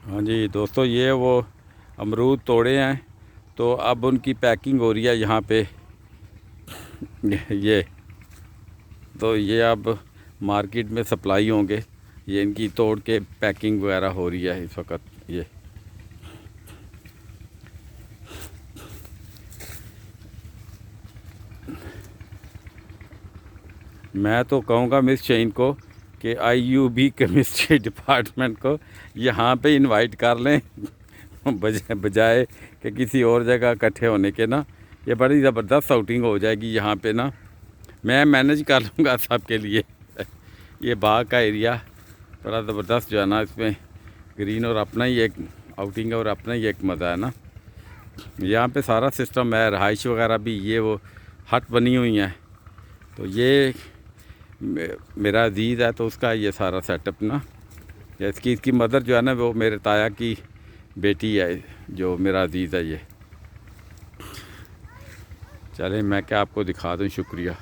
हाँ जी दोस्तों, ये वो अमरूद तोड़े हैं तो अब उनकी पैकिंग हो रही है यहाँ पे। ये तो ये अब मार्केट में सप्लाई होंगे। ये इनकी तोड़ के पैकिंग वगैरह हो रही है इस वक्त। ये मैं तो कहूँगा मिस चेन को कि IUB केमिस्ट्री डिपार्टमेंट को यहाँ पे इनवाइट कर लें बजाय कि किसी और जगह इकट्ठे होने के ना। ये बड़ी ज़बरदस्त आउटिंग हो जाएगी यहाँ पे ना। मैं मैनेज कर लूँगा सबके लिए। ये बाग का एरिया बड़ा ज़बरदस्त जो है ना, इसमें ग्रीन और अपना ही एक आउटिंग है और अपना ही एक मज़ा है ना। यहाँ पे सारा सिस्टम है, रहाइश वगैरह भी, ये वो हट बनी हुई हैं। तो ये मेरा अजीज़ है तो उसका ये सारा सेटअप ना। इसकी मदर जो है ना, वो मेरे ताया की बेटी है जो मेरा अजीज़ है। ये चलें मैं क्या आपको दिखा दूँ। शुक्रिया।